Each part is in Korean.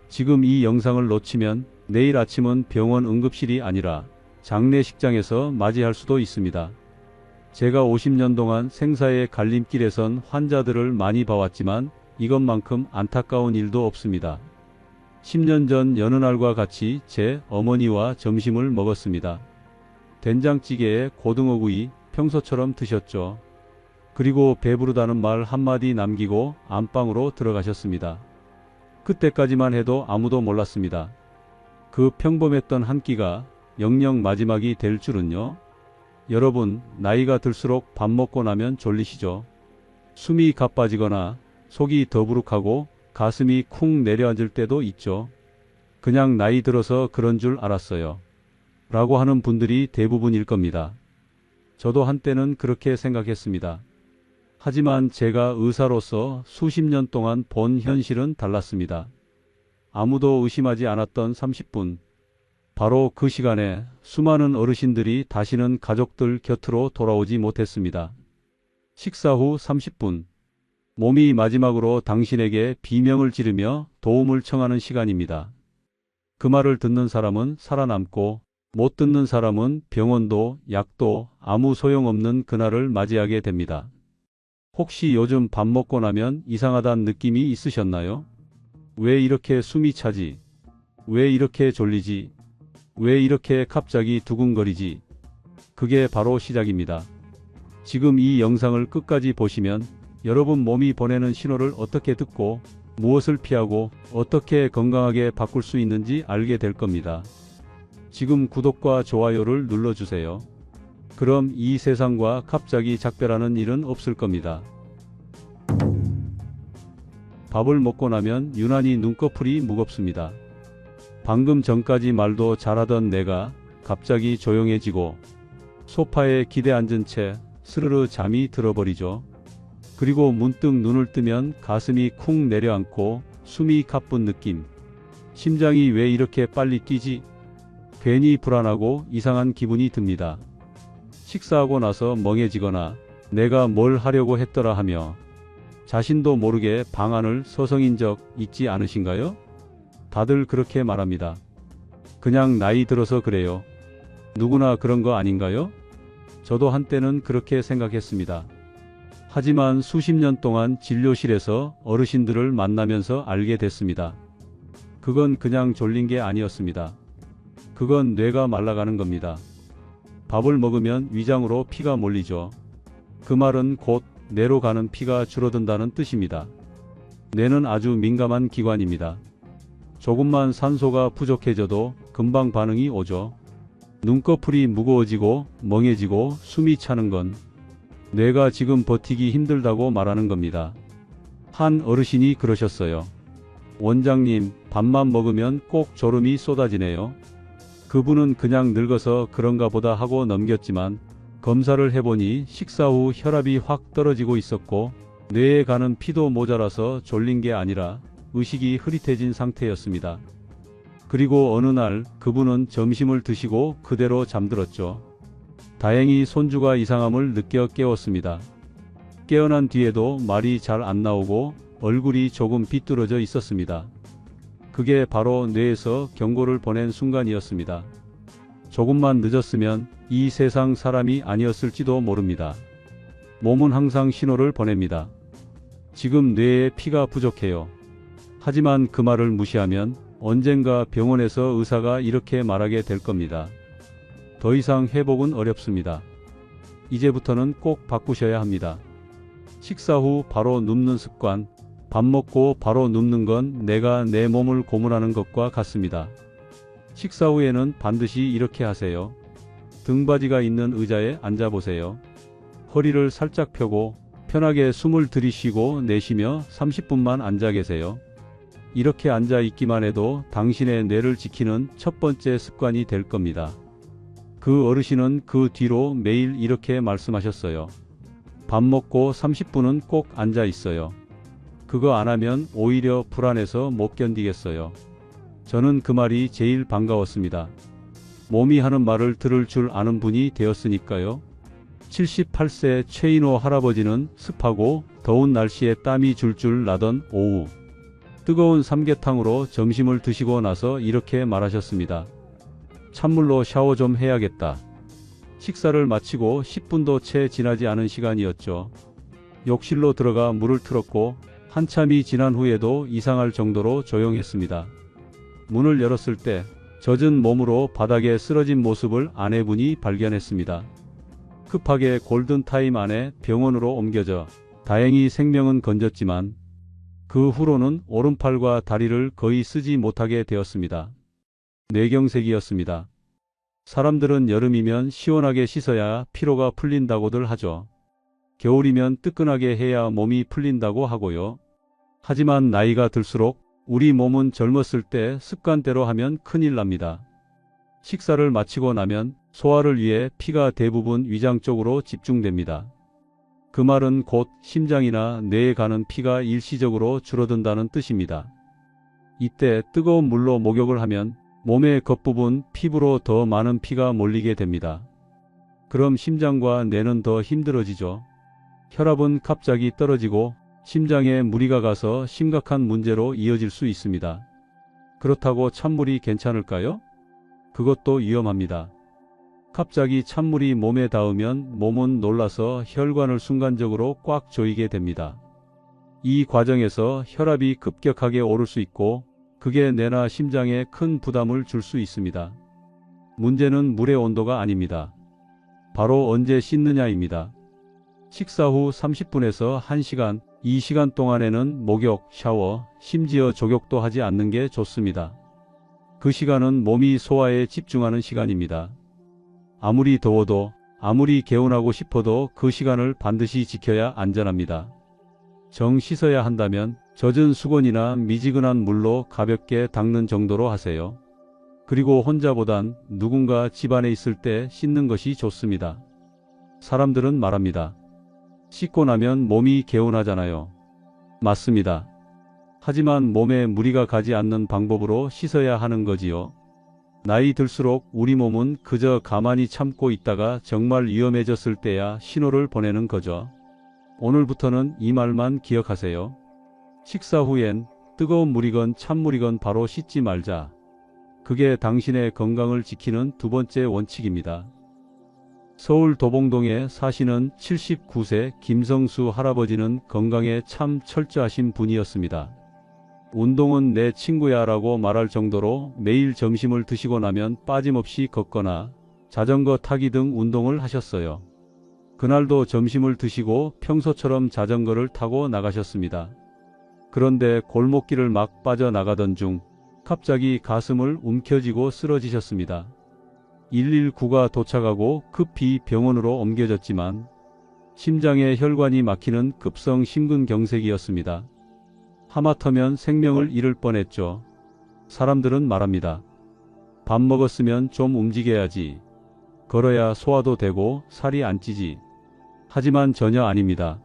지금 이 영상을 놓치면 내일 아침은 병원 응급실이 아니라 장례식장에서 맞이할 수도 있습니다. 제가 50년 동안 생사의 갈림길에 선 환자들을 많이 봐왔지만 이것만큼 안타까운 일도 없습니다. 10년 전 여느 날과 같이 제 어머니와 점심을 먹었습니다. 된장찌개에 고등어구이 평소처럼 드셨죠. 그리고 배부르다는 말 한마디 남기고 안방으로 들어가셨습니다. 그때까지만 해도 아무도 몰랐습니다. 그 평범했던 한 끼가 영영 마지막이 될 줄은요. 여러분, 나이가 들수록 밥 먹고 나면 졸리시죠? 숨이 가빠지거나 속이 더부룩하고 가슴이 쿵 내려앉을 때도 있죠. 그냥 나이 들어서 그런 줄 알았어요. 라고 하는 분들이 대부분일 겁니다. 저도 한때는 그렇게 생각했습니다. 하지만 제가 의사로서 수십 년 동안 본 현실은 달랐습니다. 아무도 의심하지 않았던 30분. 바로 그 시간에 수많은 어르신들이 다시는 가족들 곁으로 돌아오지 못했습니다. 식사 후 30분. 몸이 마지막으로 당신에게 비명을 지르며 도움을 청하는 시간입니다. 그 말을 듣는 사람은 살아남고 못 듣는 사람은 병원도 약도 아무 소용없는 그날을 맞이하게 됩니다. 혹시 요즘 밥 먹고 나면 이상하다는 느낌이 있으셨나요? 왜 이렇게 숨이 차지? 왜 이렇게 졸리지? 왜 이렇게 갑자기 두근거리지? 그게 바로 시작입니다. 지금 이 영상을 끝까지 보시면 여러분 몸이 보내는 신호를 어떻게 듣고 무엇을 피하고 어떻게 건강하게 바꿀 수 있는지 알게 될 겁니다. 지금 구독과 좋아요를 눌러주세요. 그럼 이 세상과 갑자기 작별하는 일은 없을 겁니다. 밥을 먹고 나면 유난히 눈꺼풀이 무겁습니다. 방금 전까지 말도 잘하던 내가 갑자기 조용해지고 소파에 기대 앉은 채 스르르 잠이 들어버리죠. 그리고 문득 눈을 뜨면 가슴이 쿵 내려앉고 숨이 가쁜 느낌. 심장이 왜 이렇게 빨리 뛰지? 괜히 불안하고 이상한 기분이 듭니다. 식사하고 나서 멍해지거나 내가 뭘 하려고 했더라 하며 자신도 모르게 방 안을 서성인 적 있지 않으신가요? 다들 그렇게 말합니다. 그냥 나이 들어서 그래요. 누구나 그런 거 아닌가요? 저도 한때는 그렇게 생각했습니다. 하지만 수십 년 동안 진료실에서 어르신들을 만나면서 알게 됐습니다. 그건 그냥 졸린 게 아니었습니다. 그건 뇌가 말라가는 겁니다. 밥을 먹으면 위장으로 피가 몰리죠. 그 말은 곧 뇌로 가는 피가 줄어든다는 뜻입니다. 뇌는 아주 민감한 기관입니다. 조금만 산소가 부족해져도 금방 반응이 오죠. 눈꺼풀이 무거워지고 멍해지고 숨이 차는 건 뇌가 지금 버티기 힘들다고 말하는 겁니다. 한 어르신이 그러셨어요. 원장님, 밥만 먹으면 꼭 졸음이 쏟아지네요. 그분은 그냥 늙어서 그런가 보다 하고 넘겼지만 검사를 해보니 식사 후 혈압이 확 떨어지고 있었고 뇌에 가는 피도 모자라서 졸린 게 아니라 의식이 흐릿해진 상태였습니다. 그리고 어느 날 그분은 점심을 드시고 그대로 잠들었죠. 다행히 손주가 이상함을 느껴 깨웠습니다. 깨어난 뒤에도 말이 잘 안 나오고 얼굴이 조금 비뚤어져 있었습니다. 그게 바로 뇌에서 경고를 보낸 순간이었습니다. 조금만 늦었으면 이 세상 사람이 아니었을지도 모릅니다. 몸은 항상 신호를 보냅니다. 지금 뇌에 피가 부족해요. 하지만 그 말을 무시하면 언젠가 병원에서 의사가 이렇게 말하게 될 겁니다. 더 이상 회복은 어렵습니다. 이제부터는 꼭 바꾸셔야 합니다. 식사 후 바로 눕는 습관. 밥 먹고 바로 눕는 건 내가 내 몸을 고문하는 것과 같습니다. 식사 후에는 반드시 이렇게 하세요. 등받이가 있는 의자에 앉아보세요. 허리를 살짝 펴고 편하게 숨을 들이쉬고 내쉬며 30분만 앉아 계세요. 이렇게 앉아 있기만 해도 당신의 뇌를 지키는 첫 번째 습관이 될 겁니다. 그 어르신은 그 뒤로 매일 이렇게 말씀하셨어요. 밥 먹고 30분은 꼭 앉아 있어요. 그거 안 하면 오히려 불안해서 못 견디겠어요. 저는 그 말이 제일 반가웠습니다. 몸이 하는 말을 들을 줄 아는 분이 되었으니까요. 78세 최인호 할아버지는 습하고 더운 날씨에 땀이 줄줄 나던 오후 뜨거운 삼계탕으로 점심을 드시고 나서 이렇게 말하셨습니다. 찬물로 샤워 좀 해야겠다. 식사를 마치고 10분도 채 지나지 않은 시간이었죠. 욕실로 들어가 물을 틀었고 한참이 지난 후에도 이상할 정도로 조용했습니다. 문을 열었을 때 젖은 몸으로 바닥에 쓰러진 모습을 아내분이 발견했습니다. 급하게 골든타임 안에 병원으로 옮겨져 다행히 생명은 건졌지만 그 후로는 오른팔과 다리를 거의 쓰지 못하게 되었습니다. 뇌경색이었습니다. 사람들은 여름이면 시원하게 씻어야 피로가 풀린다고들 하죠. 겨울이면 뜨끈하게 해야 몸이 풀린다고 하고요. 하지만 나이가 들수록 우리 몸은 젊었을 때 습관대로 하면 큰일 납니다. 식사를 마치고 나면 소화를 위해 피가 대부분 위장 쪽으로 집중됩니다. 그 말은 곧 심장이나 뇌에 가는 피가 일시적으로 줄어든다는 뜻입니다. 이때 뜨거운 물로 목욕을 하면 몸의 겉부분 피부로 더 많은 피가 몰리게 됩니다. 그럼 심장과 뇌는 더 힘들어지죠. 혈압은 갑자기 떨어지고 심장에 무리가 가서 심각한 문제로 이어질 수 있습니다. 그렇다고 찬물이 괜찮을까요? 그것도 위험합니다. 갑자기 찬물이 몸에 닿으면 몸은 놀라서 혈관을 순간적으로 꽉 조이게 됩니다. 이 과정에서 혈압이 급격하게 오를 수 있고 그게 뇌나 심장에 큰 부담을 줄 수 있습니다. 문제는 물의 온도가 아닙니다. 바로 언제 씻느냐입니다. 식사 후 30분에서 1시간, 이 시간 동안에는 목욕, 샤워, 심지어 족욕도 하지 않는 게 좋습니다. 그 시간은 몸이 소화에 집중하는 시간입니다. 아무리 더워도 아무리 개운하고 싶어도 그 시간을 반드시 지켜야 안전합니다. 정 씻어야 한다면 젖은 수건이나 미지근한 물로 가볍게 닦는 정도로 하세요. 그리고 혼자보단 누군가 집안에 있을 때 씻는 것이 좋습니다. 사람들은 말합니다. 씻고 나면 몸이 개운하잖아요. 맞습니다. 하지만 몸에 무리가 가지 않는 방법으로 씻어야 하는 거지요. 나이 들수록 우리 몸은 그저 가만히 참고 있다가 정말 위험해졌을 때야 신호를 보내는 거죠. 오늘부터는 이 말만 기억하세요. 식사 후엔 뜨거운 물이건 찬물이건 바로 씻지 말자. 그게 당신의 건강을 지키는 두 번째 원칙입니다. 서울 도봉동에 사시는 79세 김성수 할아버지는 건강에 참 철저하신 분이었습니다. 운동은 내 친구야 라고 말할 정도로 매일 점심을 드시고 나면 빠짐없이 걷거나 자전거 타기 등 운동을 하셨어요. 그날도 점심을 드시고 평소처럼 자전거를 타고 나가셨습니다. 그런데 골목길을 막 빠져나가던 중 갑자기 가슴을 움켜쥐고 쓰러지셨습니다. 119가 도착하고 급히 병원으로 옮겨졌지만 심장에 혈관이 막히는 급성 심근경색이었습니다. 하마터면 생명을 잃을 뻔했죠. 사람들은 말합니다. 밥 먹었으면 좀 움직여야지. 걸어야 소화도 되고 살이 안 찌지. 하지만 전혀 아닙니다.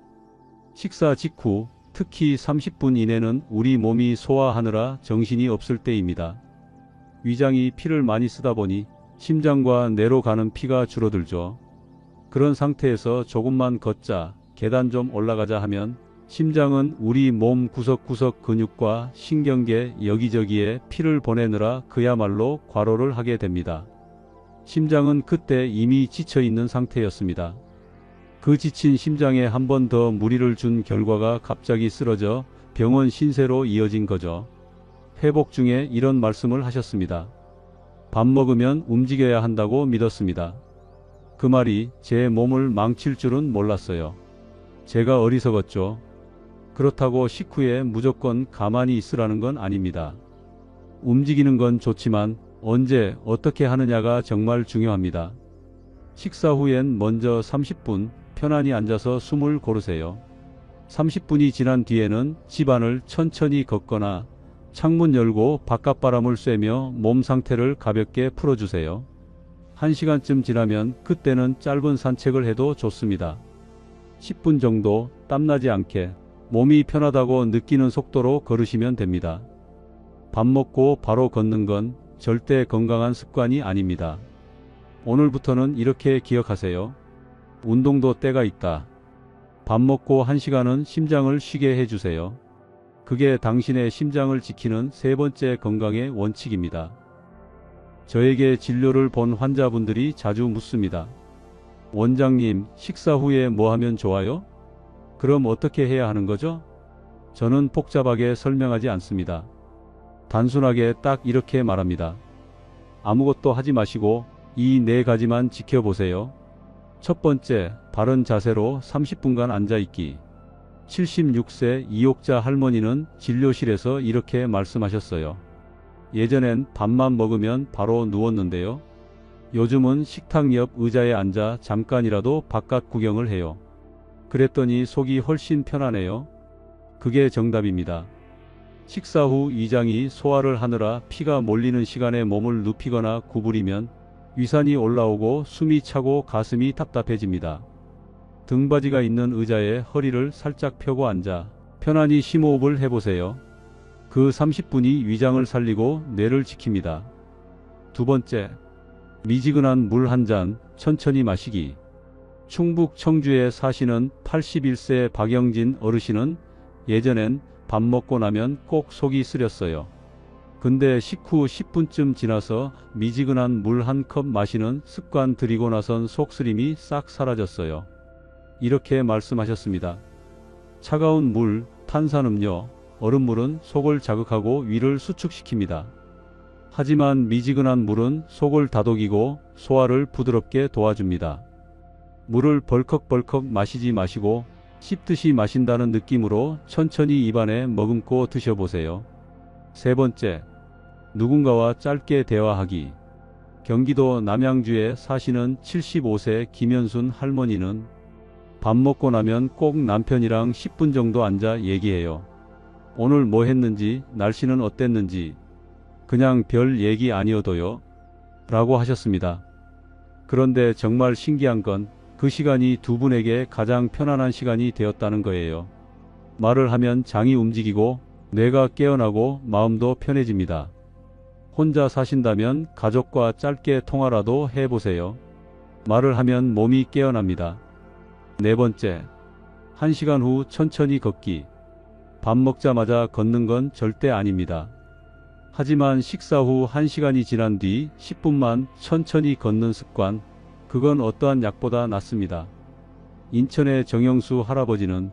식사 직후 특히 30분 이내는 우리 몸이 소화하느라 정신이 없을 때입니다. 위장이 피를 많이 쓰다 보니 심장과 뇌로 가는 피가 줄어들죠. 그런 상태에서 조금만 걷자, 계단 좀 올라가자 하면 심장은 우리 몸 구석구석 근육과 신경계 여기저기에 피를 보내느라 그야말로 과로를 하게 됩니다. 심장은 그때 이미 지쳐있는 상태였습니다. 그 지친 심장에 한 번 더 무리를 준 결과가 갑자기 쓰러져 병원 신세로 이어진 거죠. 회복 중에 이런 말씀을 하셨습니다. 밥 먹으면 움직여야 한다고 믿었습니다. 그 말이 제 몸을 망칠 줄은 몰랐어요. 제가 어리석었죠. 그렇다고 식후에 무조건 가만히 있으라는 건 아닙니다. 움직이는 건 좋지만 언제 어떻게 하느냐가 정말 중요합니다. 식사 후엔 먼저 30분 편안히 앉아서 숨을 고르세요. 30분이 지난 뒤에는 집안을 천천히 걷거나 창문 열고 바깥바람을 쐬며 몸 상태를 가볍게 풀어주세요. 1시간쯤 지나면 그때는 짧은 산책을 해도 좋습니다. 10분 정도 땀나지 않게 몸이 편하다고 느끼는 속도로 걸으시면 됩니다. 밥 먹고 바로 걷는 건 절대 건강한 습관이 아닙니다. 오늘부터는 이렇게 기억하세요. 운동도 때가 있다. 밥 먹고 1시간은 심장을 쉬게 해주세요. 그게 당신의 심장을 지키는 세 번째 건강의 원칙입니다. 저에게 진료를 본 환자분들이 자주 묻습니다. 원장님, 식사 후에 뭐 하면 좋아요? 그럼 어떻게 해야 하는 거죠? 저는 복잡하게 설명하지 않습니다. 단순하게 딱 이렇게 말합니다. 아무것도 하지 마시고 이 네 가지만 지켜보세요. 첫 번째, 바른 자세로 30분간 앉아있기. 76세 이옥자 할머니는 진료실에서 이렇게 말씀하셨어요. 예전엔 밥만 먹으면 바로 누웠는데요. 요즘은 식탁 옆 의자에 앉아 잠깐이라도 바깥 구경을 해요. 그랬더니 속이 훨씬 편하네요. 그게 정답입니다. 식사 후 위장이 소화를 하느라 피가 몰리는 시간에 몸을 눕히거나 구부리면 위산이 올라오고 숨이 차고 가슴이 답답해집니다. 등받이가 있는 의자에 허리를 살짝 펴고 앉아 편안히 심호흡을 해보세요. 그 30분이 위장을 살리고 뇌를 지킵니다. 두 번째, 미지근한 물 한 잔 천천히 마시기. 충북 청주에 사시는 81세 박영진 어르신은 예전엔 밥 먹고 나면 꼭 속이 쓰렸어요. 근데 식후 10분쯤 지나서 미지근한 물 한 컵 마시는 습관 들이고 나선 속쓰림이 싹 사라졌어요. 이렇게 말씀하셨습니다. 차가운 물, 탄산음료, 얼음물은 속을 자극하고 위를 수축시킵니다. 하지만 미지근한 물은 속을 다독이고 소화를 부드럽게 도와줍니다. 물을 벌컥벌컥 마시지 마시고 씹듯이 마신다는 느낌으로 천천히 입안에 머금고 드셔보세요. 세 번째, 누군가와 짧게 대화하기. 경기도 남양주에 사시는 75세 김현순 할머니는 밥 먹고 나면 꼭 남편이랑 10분 정도 앉아 얘기해요. 오늘 뭐 했는지, 날씨는 어땠는지, 그냥 별 얘기 아니어도요. 라고 하셨습니다. 그런데 정말 신기한 건 그 시간이 두 분에게 가장 편안한 시간이 되었다는 거예요. 말을 하면 장이 움직이고 뇌가 깨어나고 마음도 편해집니다. 혼자 사신다면 가족과 짧게 통화라도 해보세요. 말을 하면 몸이 깨어납니다. 네 번째, 1시간 후 천천히 걷기. 밥 먹자마자 걷는 건 절대 아닙니다. 하지만 식사 후 1시간이 지난 뒤 10분만 천천히 걷는 습관, 그건 어떠한 약보다 낫습니다. 인천의 정영수 할아버지는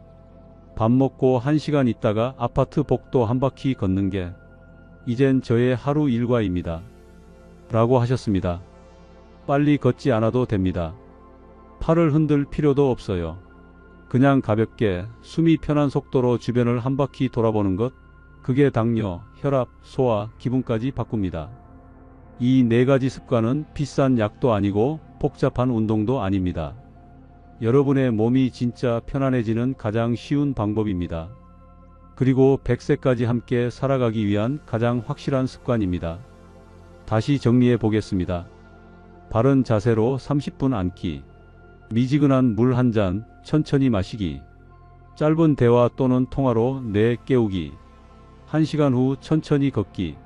밥 먹고 1시간 있다가 아파트 복도 한 바퀴 걷는 게 이젠 저의 하루 일과입니다. 라고 하셨습니다. 빨리 걷지 않아도 됩니다. 팔을 흔들 필요도 없어요. 그냥 가볍게 숨이 편한 속도로 주변을 한 바퀴 돌아보는 것, 그게 당뇨, 혈압, 소화, 기분까지 바꿉니다. 이 네 가지 습관은 비싼 약도 아니고 복잡한 운동도 아닙니다. 여러분의 몸이 진짜 편안해지는 가장 쉬운 방법입니다. 그리고 100세까지 함께 살아가기 위한 가장 확실한 습관입니다. 다시 정리해 보겠습니다. 바른 자세로 30분 앉기. 미지근한 물 한 잔 천천히 마시기. 짧은 대화 또는 통화로 뇌 깨우기. 1시간 후 천천히 걷기.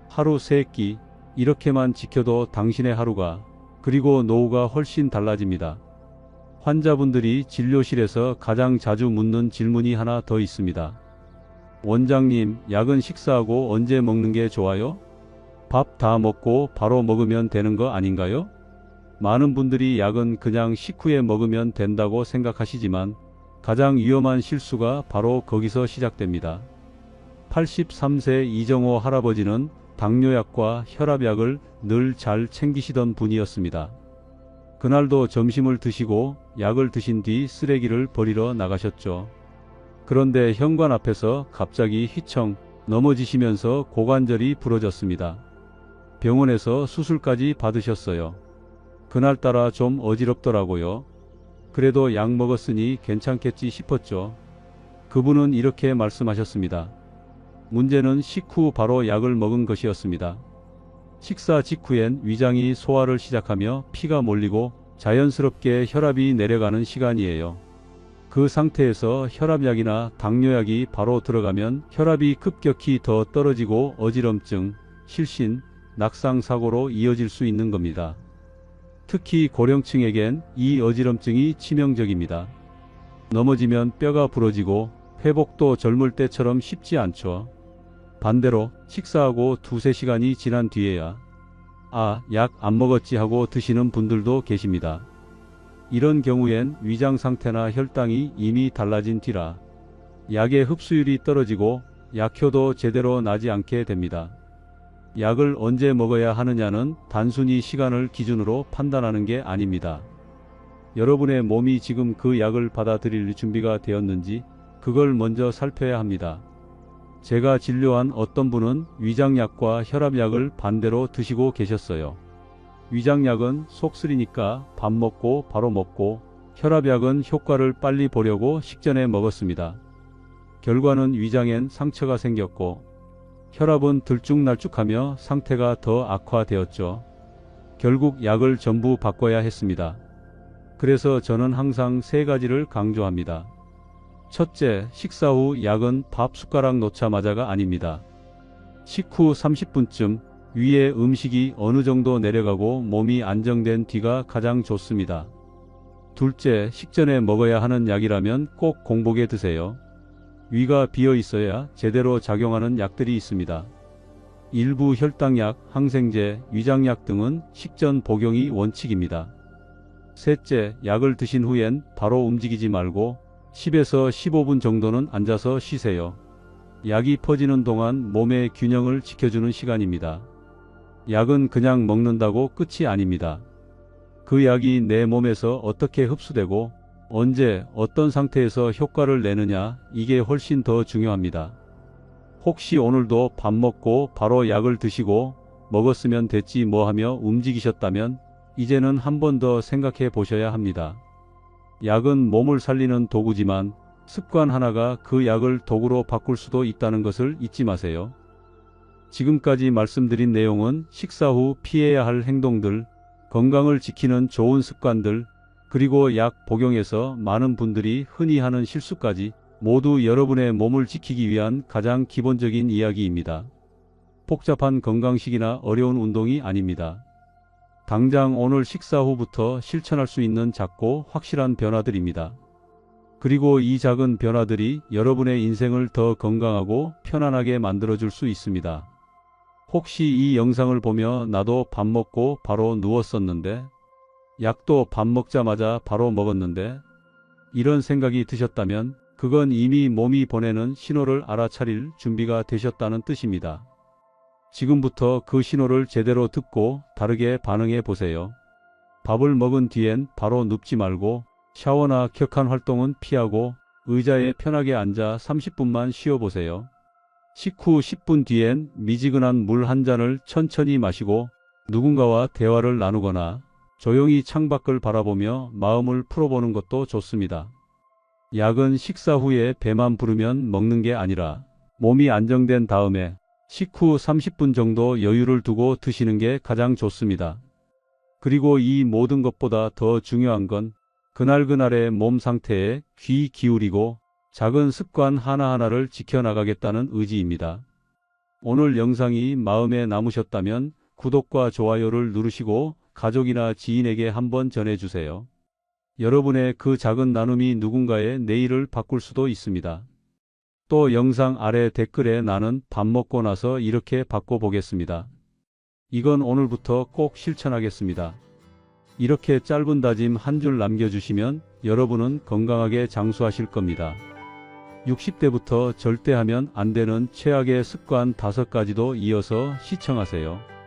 하루 3끼. 이렇게만 지켜도 당신의 하루가 그리고 노후가 훨씬 달라집니다. 환자분들이 진료실에서 가장 자주 묻는 질문이 하나 더 있습니다. 원장님, 약은 식사하고 언제 먹는 게 좋아요? 밥 다 먹고 바로 먹으면 되는 거 아닌가요? 많은 분들이 약은 그냥 식후에 먹으면 된다고 생각하시지만 가장 위험한 실수가 바로 거기서 시작됩니다. 83세 이정호 할아버지는 당뇨약과 혈압약을 늘 잘 챙기시던 분이었습니다. 그날도 점심을 드시고 약을 드신 뒤 쓰레기를 버리러 나가셨죠. 그런데 현관 앞에서 갑자기 휘청 넘어지시면서 고관절이 부러졌습니다. 병원에서 수술까지 받으셨어요. 그날따라 좀 어지럽더라고요. 그래도 약 먹었으니 괜찮겠지 싶었죠. 그분은 이렇게 말씀하셨습니다. 문제는 식후 바로 약을 먹은 것이었습니다. 식사 직후엔 위장이 소화를 시작하며 피가 몰리고 자연스럽게 혈압이 내려가는 시간이에요. 그 상태에서 혈압약이나 당뇨약이 바로 들어가면 혈압이 급격히 더 떨어지고 어지럼증, 실신, 낙상사고로 이어질 수 있는 겁니다. 특히 고령층에겐 이 어지럼증이 치명적입니다. 넘어지면 뼈가 부러지고 회복도 젊을 때처럼 쉽지 않죠. 반대로 식사하고 두세 시간이 지난 뒤에야 약 안 먹었지 하고 드시는 분들도 계십니다. 이런 경우엔 위장 상태나 혈당이 이미 달라진 뒤라 약의 흡수율이 떨어지고 약효도 제대로 나지 않게 됩니다. 약을 언제 먹어야 하느냐는 단순히 시간을 기준으로 판단하는 게 아닙니다. 여러분의 몸이 지금 그 약을 받아들일 준비가 되었는지 그걸 먼저 살펴야 합니다. 제가 진료한 어떤 분은 위장약과 혈압약을 반대로 드시고 계셨어요. 위장약은 속쓰리니까 밥 먹고 바로 먹고, 혈압약은 효과를 빨리 보려고 식전에 먹었습니다. 결과는 위장엔 상처가 생겼고 혈압은 들쭉날쭉하며 상태가 더 악화되었죠. 결국 약을 전부 바꿔야 했습니다. 그래서 저는 항상 세 가지를 강조합니다. 첫째, 식사 후 약은 밥 숟가락 놓자마자가 아닙니다. 식후 30분쯤 위에 음식이 어느 정도 내려가고 몸이 안정된 뒤가 가장 좋습니다. 둘째, 식전에 먹어야 하는 약이라면 꼭 공복에 드세요. 위가 비어 있어야 제대로 작용하는 약들이 있습니다. 일부 혈당약, 항생제, 위장약 등은 식전 복용이 원칙입니다. 셋째, 약을 드신 후엔 바로 움직이지 말고 10에서 15분 정도는 앉아서 쉬세요. 약이 퍼지는 동안 몸의 균형을 지켜주는 시간입니다. 약은 그냥 먹는다고 끝이 아닙니다. 그 약이 내 몸에서 어떻게 흡수되고 언제 어떤 상태에서 효과를 내느냐, 이게 훨씬 더 중요합니다. 혹시 오늘도 밥 먹고 바로 약을 드시고 먹었으면 됐지 뭐 하며 움직이셨다면 이제는 한 번 더 생각해 보셔야 합니다. 약은 몸을 살리는 도구지만 습관 하나가 그 약을 도구로 바꿀 수도 있다는 것을 잊지 마세요. 지금까지 말씀드린 내용은 식사 후 피해야 할 행동들, 건강을 지키는 좋은 습관들, 그리고 약 복용에서 많은 분들이 흔히 하는 실수까지 모두 여러분의 몸을 지키기 위한 가장 기본적인 이야기입니다. 복잡한 건강식이나 어려운 운동이 아닙니다. 당장 오늘 식사 후부터 실천할 수 있는 작고 확실한 변화들입니다. 그리고 이 작은 변화들이 여러분의 인생을 더 건강하고 편안하게 만들어줄 수 있습니다. 혹시 이 영상을 보며 나도 밥 먹고 바로 누웠었는데, 약도 밥 먹자마자 바로 먹었는데, 이런 생각이 드셨다면 그건 이미 몸이 보내는 신호를 알아차릴 준비가 되셨다는 뜻입니다. 지금부터 그 신호를 제대로 듣고 다르게 반응해 보세요. 밥을 먹은 뒤엔 바로 눕지 말고 샤워나 격한 활동은 피하고 의자에 편하게 앉아 30분만 쉬어보세요. 식후 10분 뒤엔 미지근한 물 한 잔을 천천히 마시고 누군가와 대화를 나누거나 조용히 창밖을 바라보며 마음을 풀어보는 것도 좋습니다. 약은 식사 후에 배만 부르면 먹는 게 아니라 몸이 안정된 다음에 식후 30분 정도 여유를 두고 드시는 게 가장 좋습니다. 그리고 이 모든 것보다 더 중요한 건 그날그날의 몸 상태에 귀 기울이고 작은 습관 하나하나를 지켜나가겠다는 의지입니다. 오늘 영상이 마음에 남으셨다면 구독과 좋아요를 누르시고 가족이나 지인에게 한번 전해주세요. 여러분의 그 작은 나눔이 누군가의 내일을 바꿀 수도 있습니다. 또 영상 아래 댓글에 나는 밥 먹고 나서 이렇게 바꿔보겠습니다. 이건 오늘부터 꼭 실천하겠습니다. 이렇게 짧은 다짐 한 줄 남겨주시면 여러분은 건강하게 장수하실 겁니다. 60대부터 절대 하면 안 되는 최악의 습관 5가지도 이어서 시청하세요.